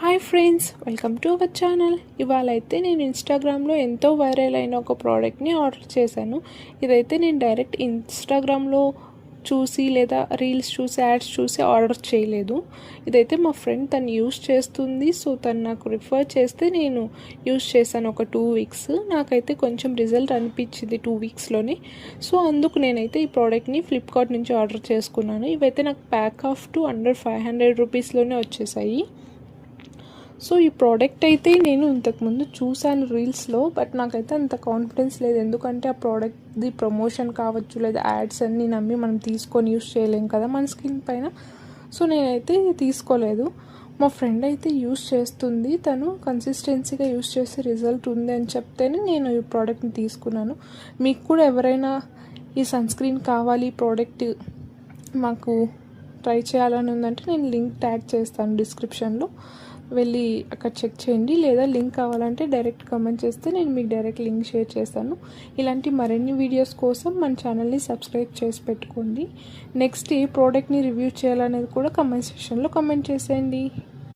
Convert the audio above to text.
Hi friends, welcome to our channel. ఇవాళ అయితే నేను ఇన్స్టాగ్రామ్లో ఎంతో వైరల్ అయిన ఒక ప్రోడక్ట్ని ఆర్డర్ చేశాను. ఇదైతే నేను డైరెక్ట్ ఇన్స్టాగ్రామ్లో చూసి లేదా రీల్స్ చూసి యాడ్స్ చూసి ఆర్డర్ చేయలేదు. ఇదైతే మా ఫ్రెండ్ తను యూస్ చేస్తుంది, సో తను నాకు రిఫర్ చేస్తే నేను యూస్ చేశాను ఒక 2 వీక్స్. నాకైతే కొంచెం రిజల్ట్ అనిపించింది 2 వీక్స్లోనే. సో అందుకు నేనైతే ఈ ప్రోడక్ట్ని ఫ్లిప్కార్ట్ నుంచి ఆర్డర్ చేసుకున్నాను. ఇవైతే నాకు ప్యాక్ ఆఫ్ టు అండర్ 500 రూపీస్లోనే వచ్చేసాయి. సో ఈ ప్రోడక్ట్ అయితే నేను ఇంతకుముందు చూశాను రీల్స్లో, బట్ నాకైతే అంత కాన్ఫిడెన్స్ లేదు. ఎందుకంటే ఆ ప్రోడక్ట్ది ప్రమోషన్ కావచ్చు లేదా యాడ్స్ అన్నీ నమ్మి మనం తీసుకొని యూస్ చేయలేం కదా మన స్కిన్ పైన. సో నేనైతే తీసుకోలేదు. మా ఫ్రెండ్ అయితే యూస్ చేస్తుంది, తను కన్సిస్టెన్సీగా యూస్ చేసి రిజల్ట్ ఉంది అని చెప్తేనే నేను ఈ ప్రోడక్ట్ని తీసుకున్నాను. మీకు కూడా ఎవరైనా ఈ సన్ స్క్రీన్ కావాలి, ప్రోడక్ట్ మాకు ట్రై చేయాలని ఉందంటే నేను లింక్ ట్యాగ్ చేస్తాను డిస్క్రిప్షన్లో, వెళ్ళి అక్కడ చెక్ చేయండి. లేదా లింక్ కావాలంటే డైరెక్ట్ కమెంట్ చేస్తే నేను మీకు డైరెక్ట్ లింక్ షేర్ చేస్తాను. ఇలాంటి మరిన్ని వీడియోస్ కోసం మన ఛానల్ని సబ్స్క్రైబ్ చేసి పెట్టుకోండి. నెక్స్ట్ ఏ ప్రోడక్ట్ని రివ్యూ చేయాలనేది కూడా కమెంట్ సెక్షన్లో కమెంట్ చేసేయండి.